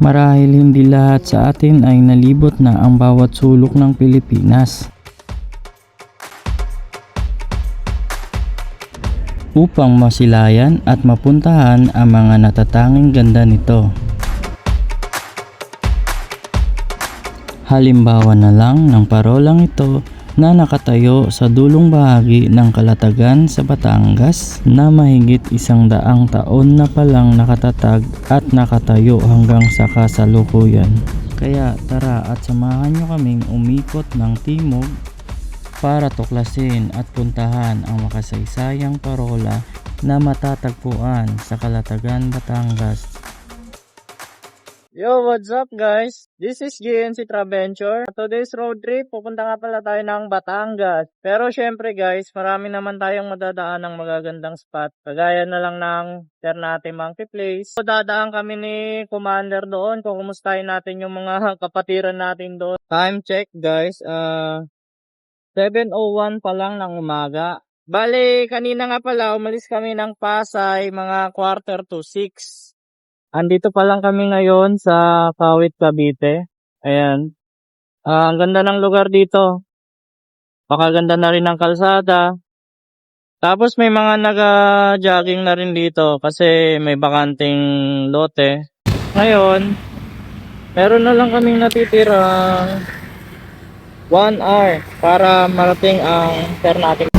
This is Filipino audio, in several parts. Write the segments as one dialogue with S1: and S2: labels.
S1: Marahil hindi lahat sa atin ay nalibot na ang bawat sulok ng Pilipinas upang masilayan at mapuntahan ang mga natatanging ganda nito. Halimbawa na lang ng parolang ito na nakatayo sa dulong bahagi ng Kalatagan sa Batangas na mahigit 100 taon na palang nakatatag at nakatayo hanggang sa kasalukuyan. Kaya tara at samahan nyo kaming umikot ng timog para tuklasin at puntahan ang makasaysayang parola na matatagpuan sa Kalatagan, Batangas. Yo, what's up guys? This is GNC Traventure. Today's road trip, pupunta nga pala tayo ng Batangas. Pero syempre guys, marami naman tayong madadaan ng magagandang spot. Kagaya na lang ng Ternate Monkey Place. So, dadaan kami ni Commander doon kung kumustahin natin yung mga kapatiran natin doon. Time check guys, 7:01 pa lang ng umaga. Bale, kanina nga pala, umalis kami ng Pasay mga 5:45. Andito pa lang kami ngayon sa Kawit, Cavite. Ayan. Ang ganda ng lugar dito. Pakaganda na rin ng kalsada. Tapos may mga naga-jogging na rin dito kasi may bakanting lote. Ngayon, meron na lang kaming natitirang 1 hour para marating ang Ternate.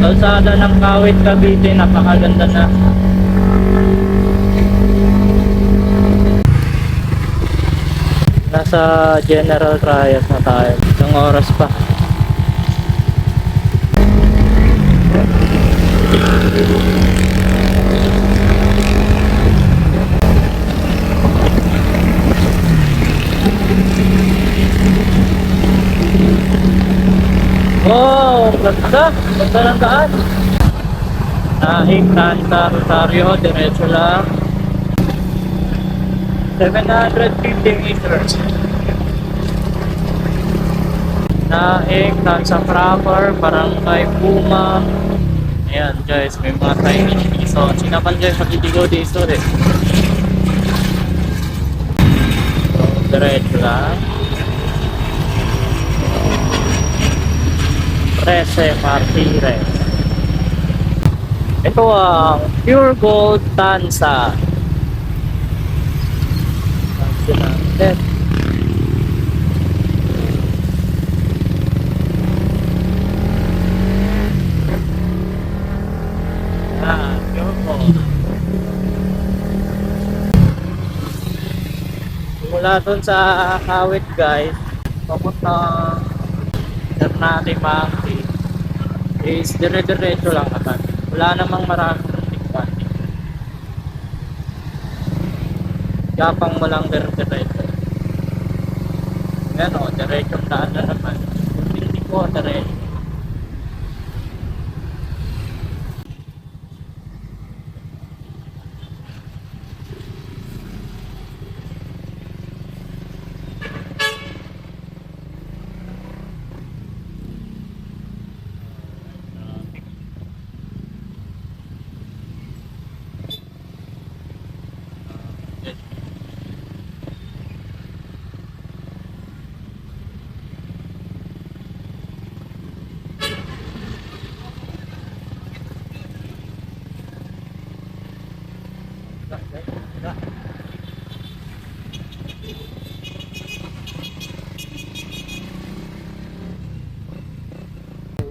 S1: Kalsada ng Kawit, Cavite, napakaganda na. Nasa General Trias na tayo. Isang oras pa. Oh, ganda! Ganda ng daan. Naik Santa Rosario, diretso lang. 750 meters. Naik Tansa Proper, Barangay Puma. Ayan guys, may mga timing dito. Sinapan dyan pagtitigo dito eh. So, diretso lang. 13 Martires. Ito ang Pure Gold Tansa. Tansa. Pure Gold. Mula dun sa Kawit guys, papunta Ternate Monkey is dire-diretso lang naman. Wala namang maraming tikpan. Gapang mo lang dire-diretso. Ayan o, diretsong daan na naman. Hindi ko diretso.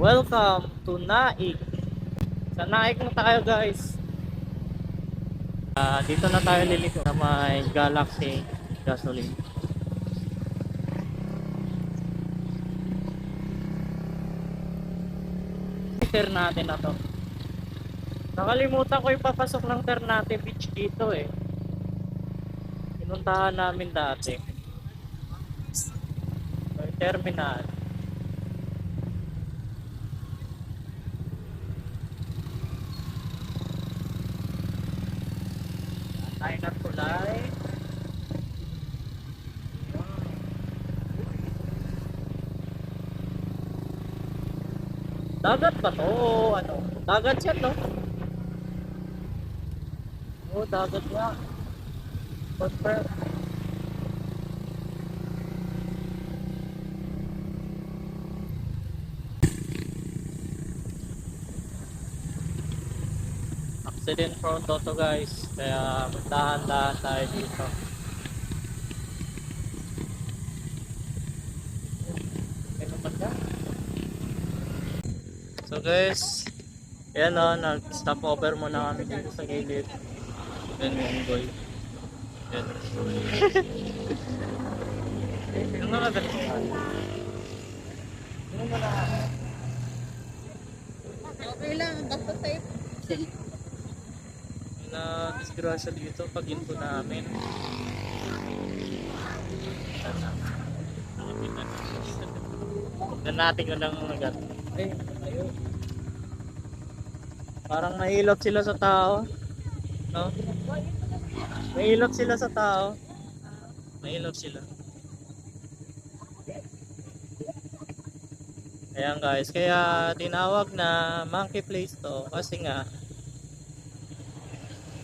S1: Welcome to Naik. Sa Naik na tayo guys. Dito na tayo liliko sa may Galaxy Gasoline. Ternate na to. Nakalimutan ko ipapasok ng Ternate Beach dito eh. Pinuntahan namin dati. May terminal. Tayo ng tulay. Dagat ba to? O ano? Dagat yan, no? Oo, dagat nga. Confirm. Accident prone to guys. Kaya magdahan-dahan tayo dito. Ano ba yan? So guys, yan o, nag-stop over muna kami dito sa gilid. Yan yung boy. Yan. Yung mga ganito. Yung mga
S2: Okay lang, basta safe.
S1: na disgrasya dito pag info namin. Tignan natin kung lang nagat. Ay, ayun. Parang mahilot sila sa tao. No? Mahilot sila sa tao. Mahilot sila. Ayan guys, kaya tinawag na monkey place to kasi nga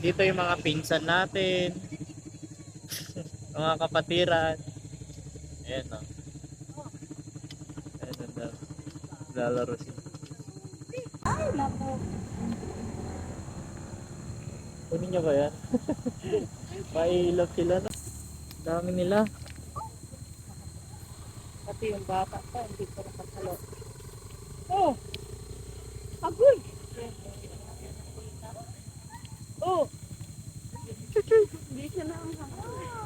S1: dito yung mga pinsan natin, mga kapatiran. Ayan o. Ayan o. Lalaro sila.
S2: Ay, naku.
S1: Kunin nyo ba yan? Mailap sila na. Dami nila.
S2: Pati yung bata pa, hindi ko nakasalo. Oh! Agoy! Oh! Hindi siya na ang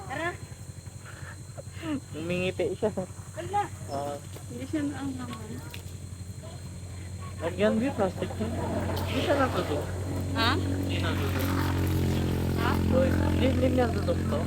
S2: Tara!
S1: Umingiti siya.
S2: Wala!
S1: Ah,
S2: Hindi siya na ang naman.
S1: lagyan din plastic niya. Hindi siya natutog.
S2: Ha?
S1: Hindi natutog.
S2: Ha?
S1: Hindi niya natutog to.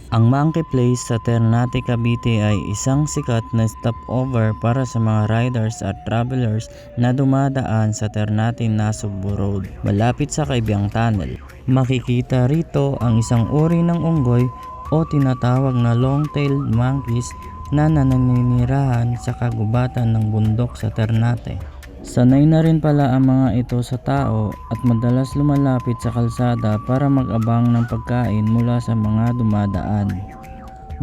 S3: Ang Monkey Place sa Ternate, Cavite ay isang sikat na stopover para sa mga riders at travelers na dumadaan sa Ternate Nasugbu Road, malapit sa Kaibiyang Tunnel. Makikita rito ang isang uri ng unggoy o tinatawag na long-tailed monkeys na naninirahan sa kagubatan ng bundok sa Ternate. Sanay na rin pala ang mga ito sa tao at madalas lumalapit sa kalsada para mag-abang ng pagkain mula sa mga dumadaan.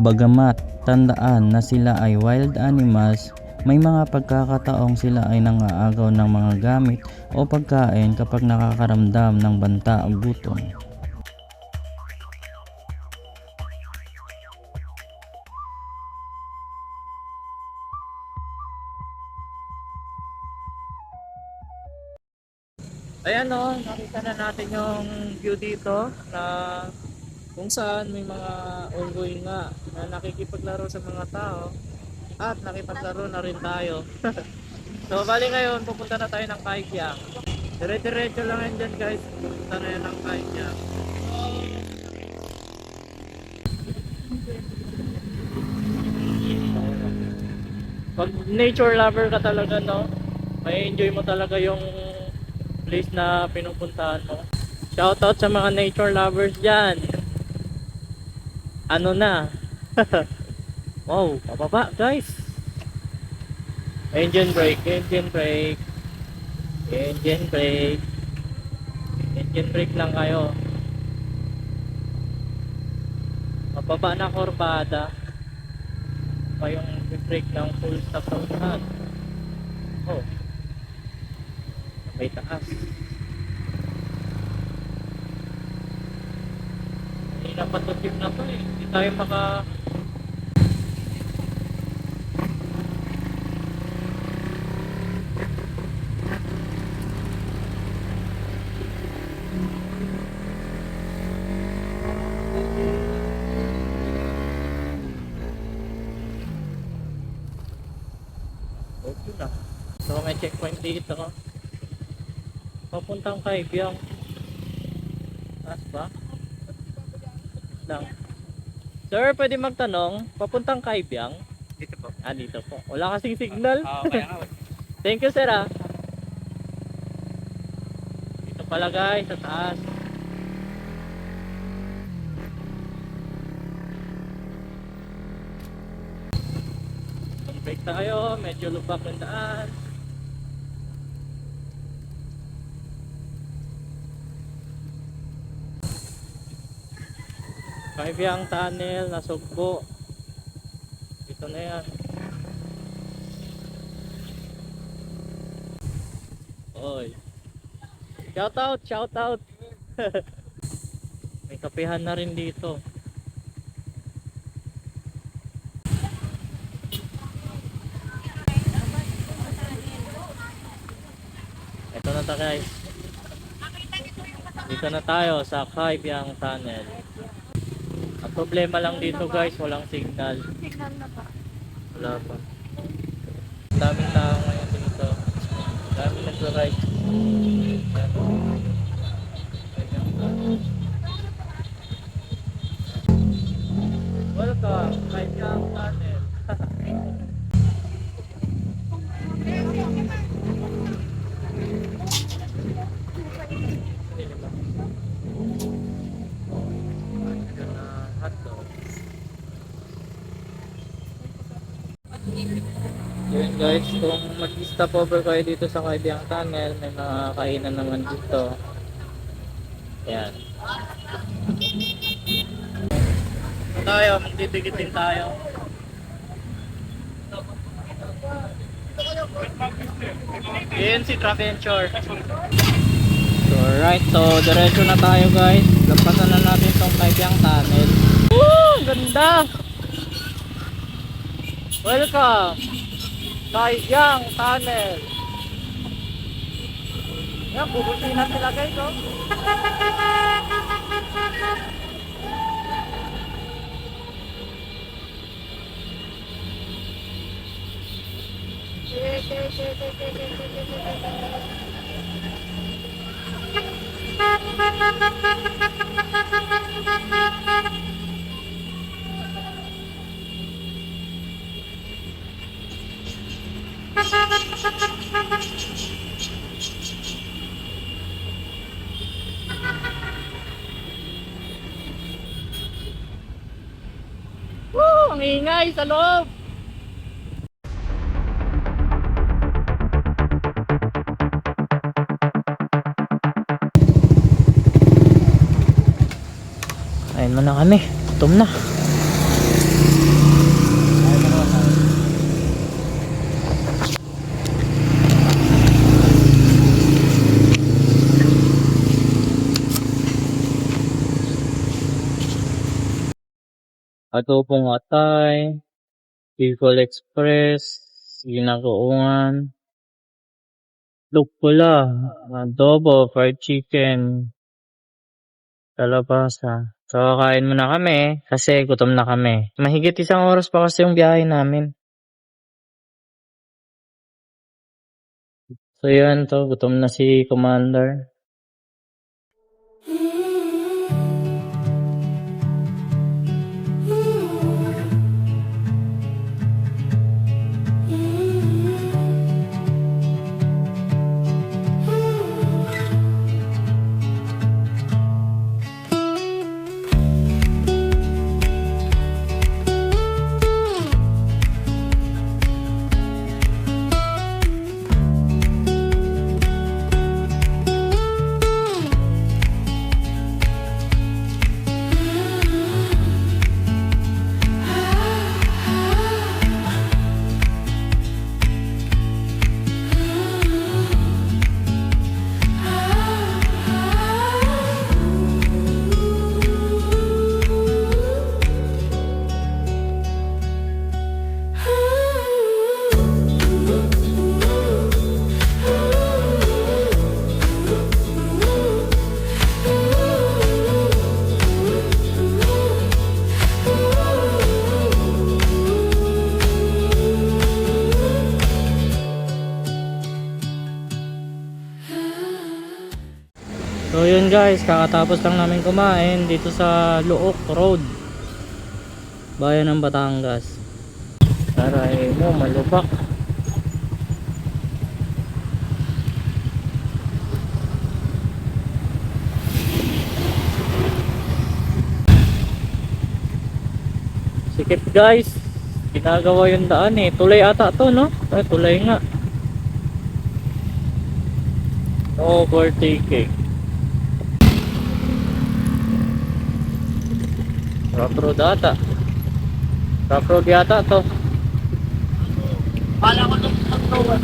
S3: Bagamat tandaan na sila ay wild animals, may mga pagkakataong sila ay nangaagaw ng mga gamit o pagkain kapag nakakaramdam ng banta o gutom.
S1: Ayan o, nakita na natin yung view dito na kung saan may mga unggoy nga na nakikipaglaro sa mga tao at nakipaglaro na rin tayo. So bali ngayon pupunta na tayo ng Kaibyang. Dire-diretso lang yan dyan guys, pupunta na yan ng Kaibyang. Pag nature lover ka talaga, no, may enjoy mo talaga yung place na pinupuntahan mo. Shoutout sa mga nature lovers dyan. Ano na? Wow, pababa guys. Engine brake, engine brake. Engine brake. Engine brake lang kayo. Pababa na kurbada. Pa yung brake ng full stop sa unahan. Oh. May taas. Hindi na patutip na to eh. Hindi tayo maka... Okay na. So may checkpoint dito. Papuntang Kaibyang. Taas ba? Lang. Sir, pwede magtanong, papuntang Kaibyang?
S4: Dito po.
S1: Ah, dito po. Wala kasing signal.
S4: Kaya nga.
S1: Thank you, sir ah. Dito pala guys, sa taas. Break tayo, medyo lubak yung daan. Kaibiyang tunnel, nasugbo. Dito na yan. Oy. Shout out, shout out. May kapihan na rin dito. Ito na tayo guys. Dito na tayo sa Kaibiyang Tunnel. Ang problema lang dito guys, walang signal.
S2: Signal na ba?
S1: Wala pa. Ang daming tao ngayon dito. Ang daming nag-ride. Welcome, Kaibiyang Tunnel. Yun guys, kung mag-stop over kayo dito sa Kaibiyang Tunnel, may mga kainan naman dito. Ayan. Tayo, magtitigit din tayo. ANC Traventure. So right, so diretso na tayo guys. Lampasan na natin itong Kaibiyang Tunnel. Woo! Ganda! Welcome! Kaibiyang Tunnel. Yan, bubusinan sila guys, oh. Woo! Ang ingay sa loob! Ayun mo na kami. Gutom na. Ato pong atay, Bicol Express, Ginagoongan, Lukpula, adobo, fried chicken, kalabasa. So kain muna kami kasi gutom na kami. Mahigit 1 oras pa kasi yung biyahe namin. So yun to, gutom na si Commander. So yun guys, kakatapos lang namin kumain dito sa Luok Road, bayan ng Batangas. Aray mo, malubak. Sikip guys. Ginagawa yung daan eh. Tulay ata to, no? Ay, tulay nga. No overtaking. Rough road ata. Rough road yata to.
S2: Pala ko nung pagkawan.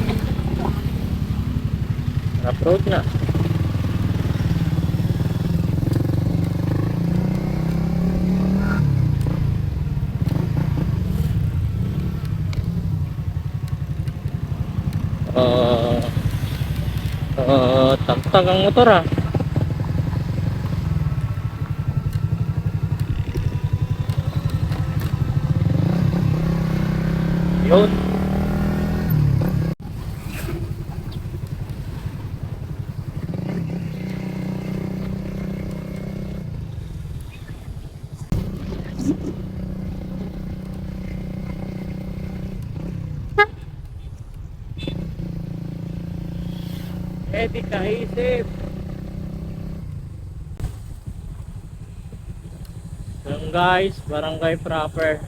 S1: Rough road nga. Tagtag ang motor ah. Yun. Di kaisip. Yung guys, barangay proper.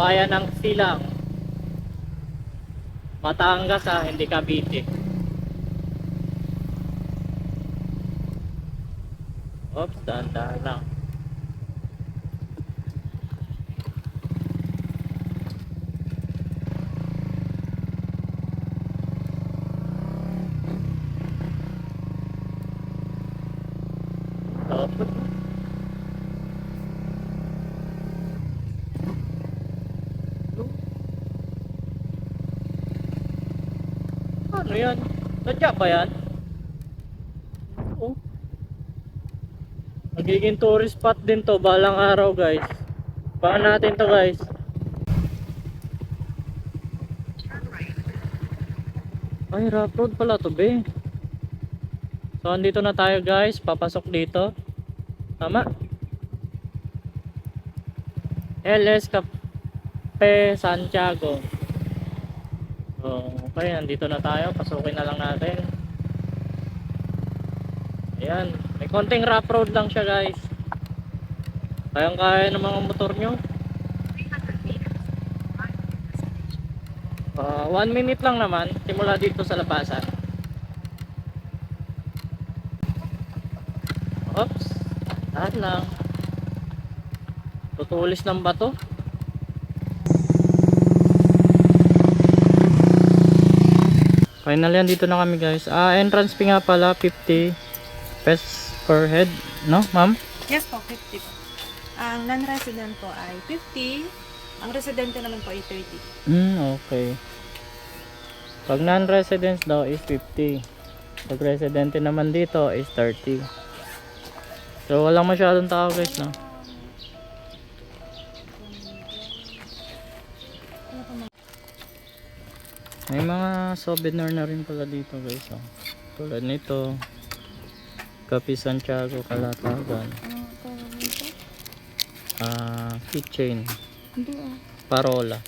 S1: Bayan ng Silang. Batangas ah, hindi Cavite. Oops, dahan-dahan lang. Dapat. Ano yan? Sadya ba yan? Oh. Magiging tourist spot din to balang araw guys. Baan natin to guys. Ay, rough road pala to be. So andito na tayo guys. Papasok dito. Tama? LS Cafe Santiago. So, okay, nandito na tayo. Pasukin na lang natin. Ayan. May konting rough road lang siya guys. Kayang-kaya ng mga motor nyo. 1 minute lang naman. Simula dito sa labasan. Oops. Tahan lang. Tutulis ng bato. Final yan, dito na kami guys. Entrance fee nga pala 50 pesos per head, no ma'am?
S2: Yes po, 50 po. Ang non-resident po ay 50. Ang residente naman po ay 30.
S1: Okay. Pag non-residents daw is 50. Pag residente naman dito is 30. So walang masyadong tao guys, no? May mga souvenir na rin pala dito guys, oh. Tulad nito Cafe Santiago Kalatagan. Keychain, parola,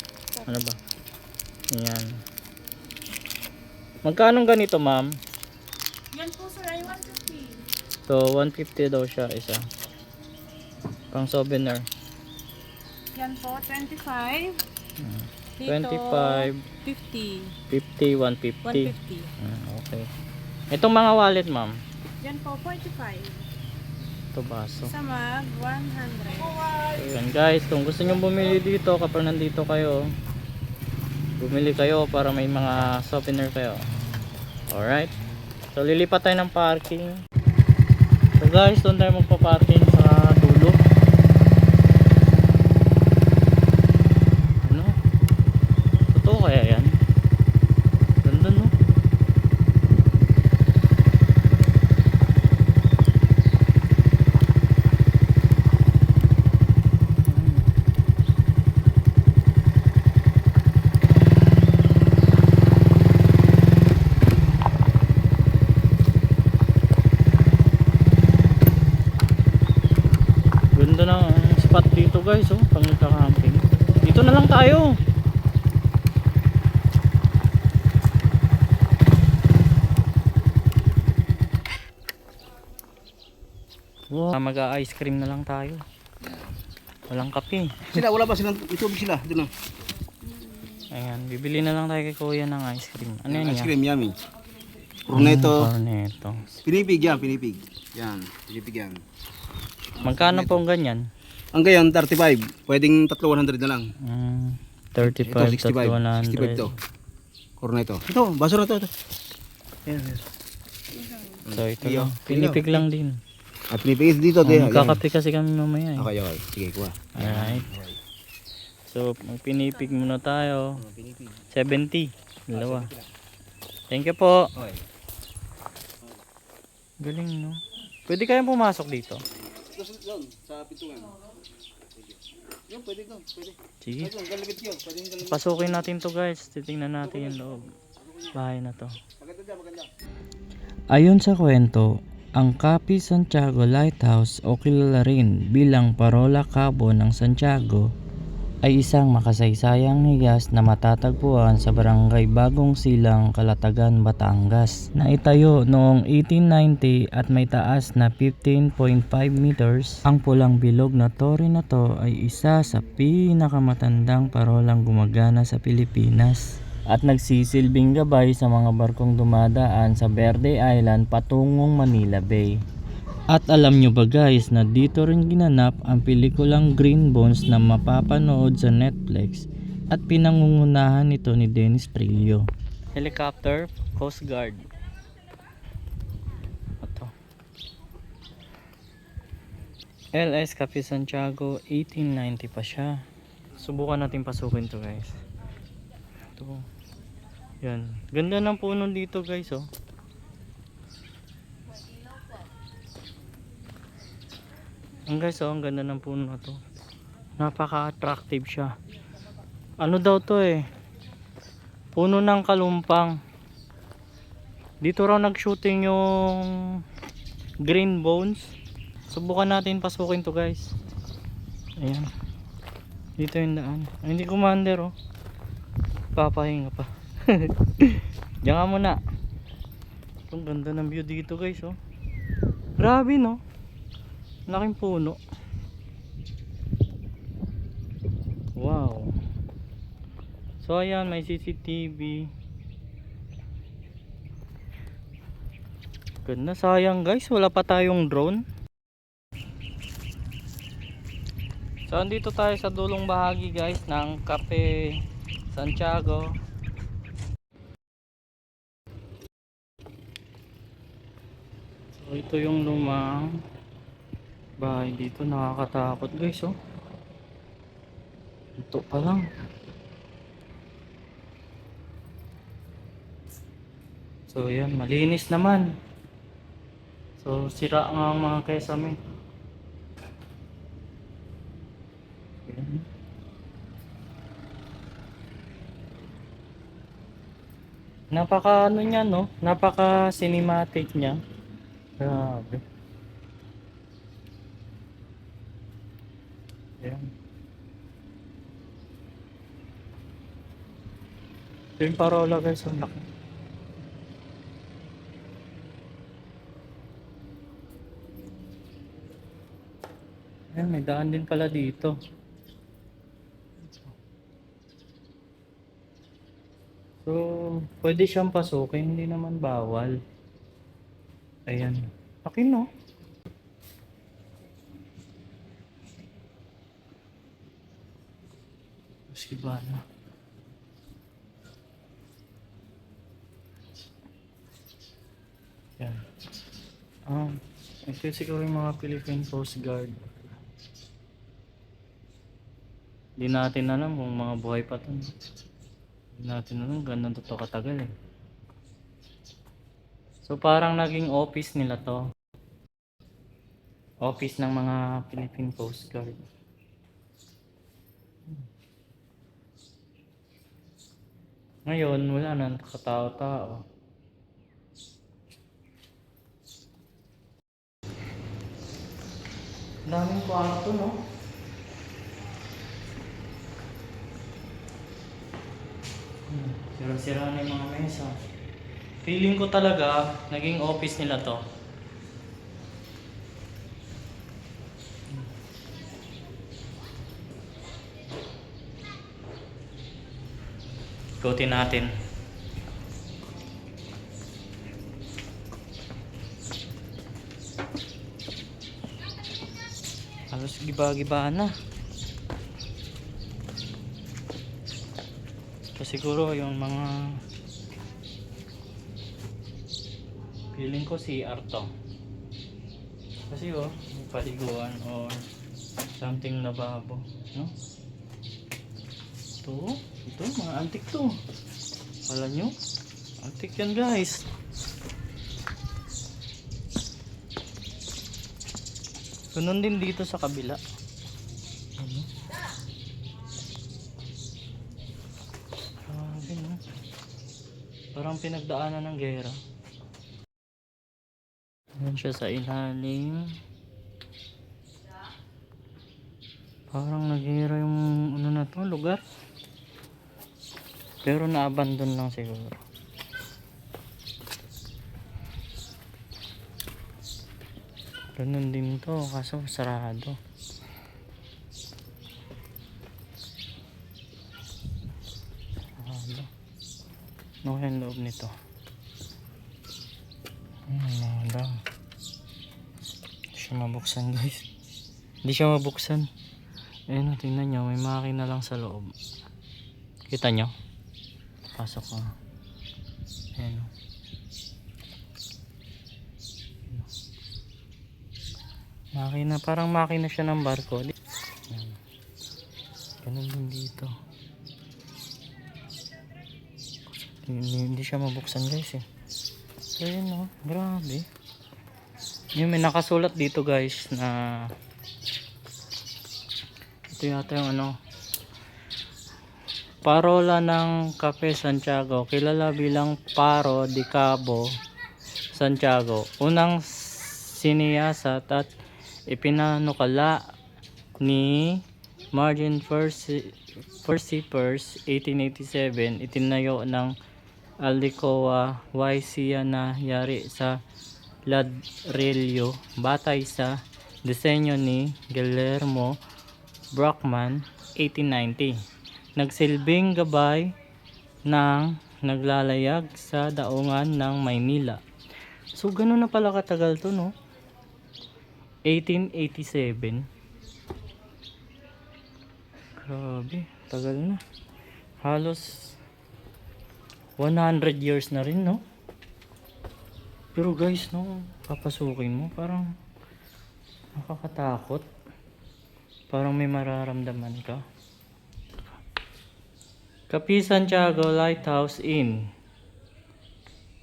S1: ano ba yan. Magkano ganito ma'am?
S2: Yan po sir ay 150.
S1: So 150 daw siya isa, pang souvenir.
S2: Yan po 25. Dito
S1: 25,
S2: 50.
S1: 50, 150.
S2: 150.
S1: Okay. Itong mga wallet ma'am,
S2: Yan po 45.
S1: ito baso.
S2: Sa mag 100.
S1: So yan guys, kung gusto nyo bumili dito kapag nandito kayo, bumili kayo para may mga souvenir kayo. Alright, so lilipat tayo ng parking. So guys, doon tayo magpa-parking sa dulo. Ano? Totoo kaya yan? Ganda no? Ganda na ang spot dito guys, oh, pang nagka-camping. Dito na lang tayo. Wow, mag-ice cream na lang tayo. Walang kape.
S4: Sila, wala ba silang itubig sila? Doon na.
S1: Ayan, bibili na lang tayo kay kuya ng ice cream. Ano yun
S4: Ice
S1: yan?
S4: cream, yummy. Cornetto.
S1: Cornetto.
S4: Pinipig yan, pinipig. Yan, pinipig yan.
S1: Magkano po ang ganyan?
S4: Ang gayon, 35. Pwedeng 300 na lang.
S1: 35
S4: Ito,
S1: to
S4: 65 to.
S1: 100.
S4: Cornetto. Ito, baso na to. Yan, yan.
S1: So ito lang. Pinipig lang din.
S4: At pinipig dito. Yan.
S1: Magkakape kasi kami mamaya eh.
S4: Okay, okay. Sige, kuha.
S1: Alright. So, magpinipig muna tayo. 70. Dalawa. Thank you po.
S4: Okay.
S1: Galing, no? Pwede kayong pumasok dito?
S4: Doon, sa pintungan. Yun, pwede doon. Pwede.
S1: Sige.
S4: Doon, galibit yun. Pwede yung galibit.
S1: Pasukin natin to guys. Titingnan natin yung loob. Bahay na to.
S4: Maganda dyan, maganda.
S3: Ayon sa kwento, ang Cape Santiago Lighthouse o kilala rin bilang Parola Cabo ng Santiago ay isang makasaysayang higas na matatagpuan sa barangay Bagong Silang, Calatagan, Batangas na itayo noong 1890 at may taas na 15.5 meters. Ang pulang bilog na tore na to ay isa sa pinakamatandang parolang gumagana sa Pilipinas at nagsisilbing gabay sa mga barkong dumadaan sa Verde Island patungong Manila Bay. At alam nyo ba guys na dito rin ginanap ang pelikulang Green Bones na mapapanood sa Netflix at pinangungunahan nito ni Dennis Prillo.
S1: Helicopter, Coast Guard. Ito. LS Cape Santiago, 1890 pa siya. Subukan natin pasukin to guys. Ito. Yan. Ganda ng puno dito guys oh. Ang guys oh, ang ganda ng puno na to. Napaka-attractive siya. Ano daw to eh? Puno ng kalumpang. Dito raw nag-shooting yung Green Bones. Subukan natin pasukin to guys. Ayan. Dito yung daan. Ay, hindi commander oh. Papahinga pa. Diyan nga muna. Ang ganda ng view dito guys oh. Grabe no. Laking puno. Wow. So ayan, may CCTV. Ganda, sayang guys, wala pa tayong drone. So andito tayo sa dulong bahagi guys ng Cape Santiago. So ito yung lumang bahay dito, nakakatakot guys oh. Ito pa lang. So yan, malinis naman. So sira nga ang mga kesame. Yan. Napaka ano niya no, napaka cinematic niya. Grabe. Yan. Ito yung parola guys, ang laki. Ayan, may daan din pala dito. So, pwede siyang pasukin, hindi naman bawal. Ayan. Akin no? Sige ba na? Yan. Ito siguro yung mga Philippine Coast Guard. Hindi natin alam kung mga buhay pa ito. Hindi natin alam ganun to katagal eh. So parang naging office nila to. Office ng mga Philippine Coast Guard. Ngayon wala na katao-tao. Daming kwarto no? Sira-sira na yung mga mesa. Feeling ko talaga naging office nila to.
S3: Ikutin natin. Halos giba-giba na. So siguro yung mga feeling ko CR to. Kasi may paliguan or something lababo, no? Ito, mga antik to. Alam nyo? Antik yan guys. Ganun din dito sa kabila. Ano? Grabe no? Parang pinagdaanan ng gera. Ayan siya sa ilalim. Parang naghira yung ano na to, lugar. Pero na-abandon lang siguro. Ganun din to, kaso sarado. Sarado. No yung loob nito. Wala. Hindi siya mabuksan guys. Hindi siya mabuksan. Ayun, tingnan nyo, may makina lang sa loob. Kita nyo? Pasok ko. Ayun. Makina, parang makina siya ng barko. Ayan. Ganun din dito. Hindi siya mabuksan guys eh. So yun grabe. Yung may nakasulat dito guys na ito yata yung parola ng Cafe Santiago, kilala bilang Paro di Cabo Santiago, unang siniyasat at ipinanukala ni Martin Persipers 1887, itinayo ng Alcoa Waisia na yari sa ladrillo batay sa disenyo ni Guillermo Brockman 1890. Nagsilbing gabay ng naglalayag sa daungan ng Maynila. So ganun na pala katagal to, no? 1887. Grabe, tagal na. Halos 100 years na rin, no? Pero guys, no, papasukin mo, parang nakakatakot. Parang may mararamdaman ka. Cafe Santiago Lighthouse Inn,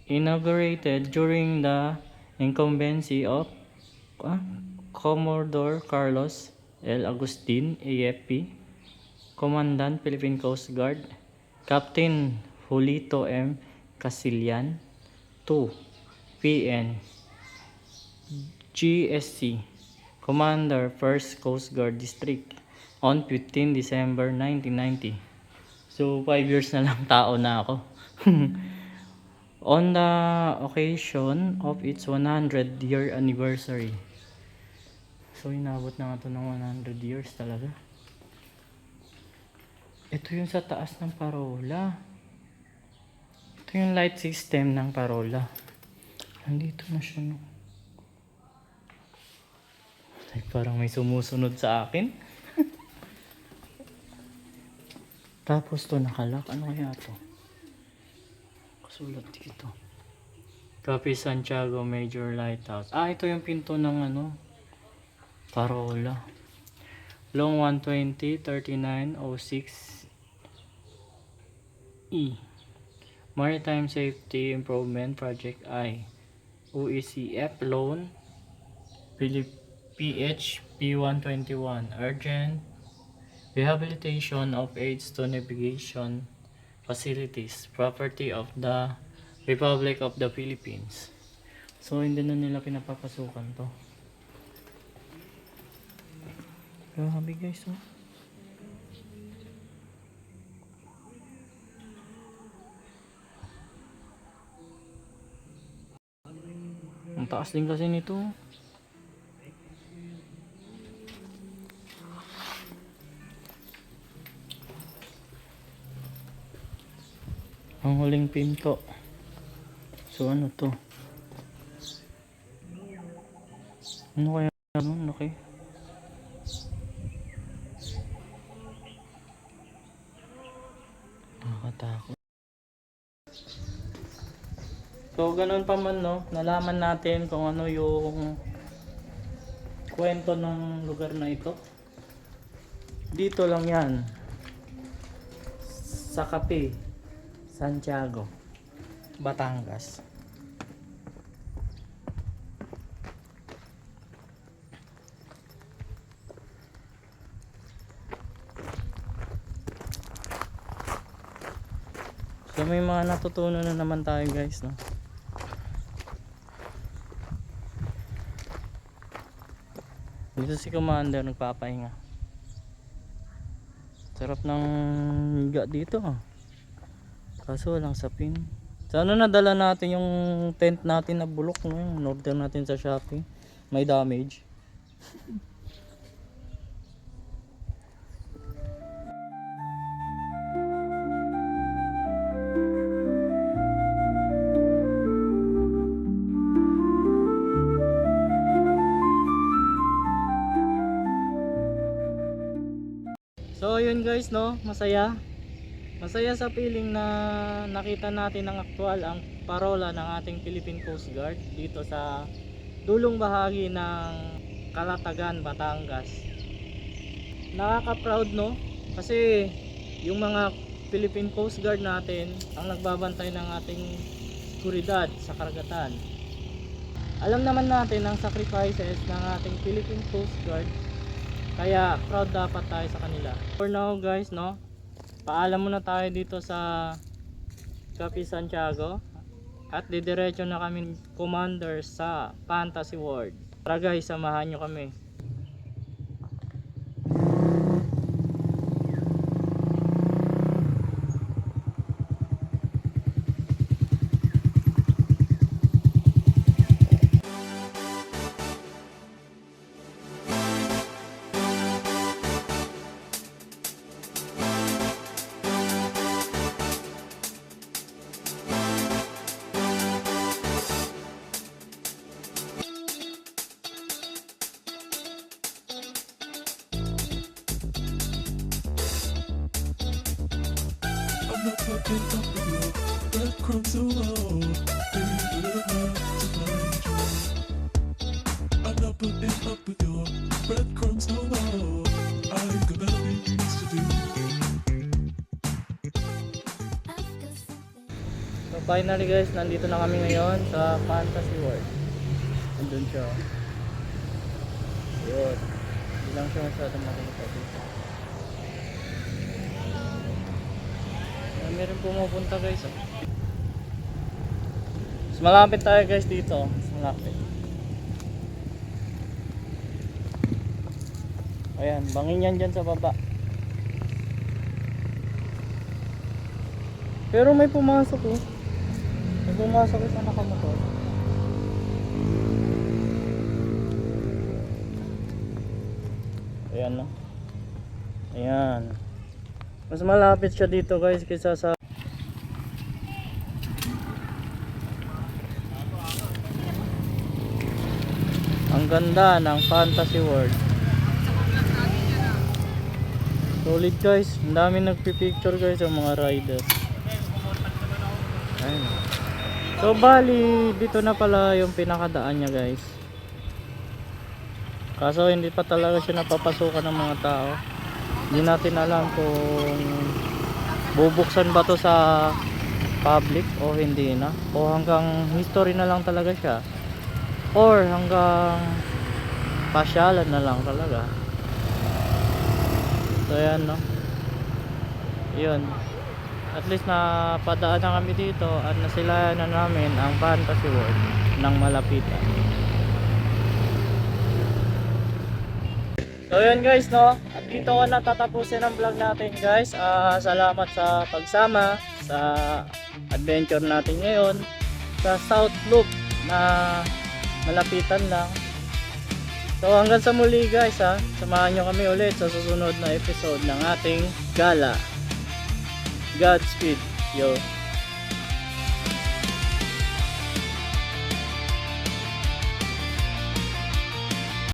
S3: inaugurated during the incumbency of Commodore Carlos L. Agustin, AFP, Commandant Philippine Coast Guard, Captain Julito M. Casillan, 2 PN, GSC, Commander 1st Coast Guard District, on 15 December 1990. So 5 years na lang tao na ako. On the occasion of its 100-year anniversary. So inabot na nga ito ng 100 years talaga. Ito yung sa taas ng parola. Ito yung light system ng parola. Nandito na siya, no? Ay, parang may sumusunod sa akin. Tapos to nakalak. Ano kaya to? Kasulat dito. Cafe Santiago Major Lighthouse. Ito yung pinto ng parola. Long 120, 3906 E. Maritime Safety Improvement Project I. UECF Loan PHP 121. Urgent rehabilitation of aids to navigation facilities, property of the Republic of the Philippines. So hindi na nila pinapapasukan to. Grabe guys, oh. Ang taas din kasi nito.
S1: Ang huling pinto. So ano to? Ano kaya ano? Laki. Nakakatakot. So ganun pa man no, nalaman natin kung ano yung kwento ng lugar na ito. Dito lang yan. Sa Cape, Santiago, Batangas. So may mga natutunan na naman tayo guys, no? Dito si Commander nagpapahinga. Sarap ng higa dito ah. Kaso walang sapin. Sana nadala natin yung tent natin na bulok, no? Yung order natin sa Shopee. May damage. So yun guys no, masaya. Masaya sa feeling na nakita natin ng aktwal ang parola ng ating Philippine Coast Guard dito sa dulong bahagi ng Calatagan, Batangas. Nakaka-proud no, kasi yung mga Philippine Coast Guard natin ang nagbabantay ng ating seguridad sa karagatan. Alam naman natin ang sacrifices ng ating Philippine Coast Guard, kaya proud dapat tayo sa kanila. For now guys no, paalam muna tayo dito sa Cape Santiago at didiretso na kami Commander sa Fantasy World. Tara guys, samahan nyo kami.
S5: I'm not fucking up with you. Breadcrumbs so low. Baby, you don't have to find you. I'm not putting up with your breadcrumbs so low. I've got better things to do.
S1: So finally guys, nandito na kami ngayon sa Fantasy World. Andun siya. Yun. Hindi lang siya masyadong makikita dito. Meron pumupunta guys oh. Mas malapit tayo guys dito. Mas malapit. Ayan, bangin yan dyan sa baba. Pero may pumasok oh. May pumasok isa nakamotor. Ayan no. Ayan. Mas malapit siya dito guys kaysa sa ang ganda ng Fantasy World. Solid guys, ang dami nagpipicture guys ang mga riders. Ayun. So bali dito na pala yung pinakadaan niya guys. Kaso hindi pa talaga siya napapasukan ng mga tao. Hindi natin alam kung bubuksan ba to sa public o hindi na, o hanggang history na lang talaga siya, or hanggang pasyalan na lang talaga. So yan no, yun, at least napadaan na kami dito at nasilayan na namin ang Fantasy World ng malapitan. So yun guys no, at dito ko natatapusin ang vlog natin guys. Salamat sa pagsama sa adventure natin ngayon sa South Loop na malapitan lang. So hanggang sa muli guys ha, samahan nyo kami ulit sa susunod na episode ng ating gala. Godspeed yo.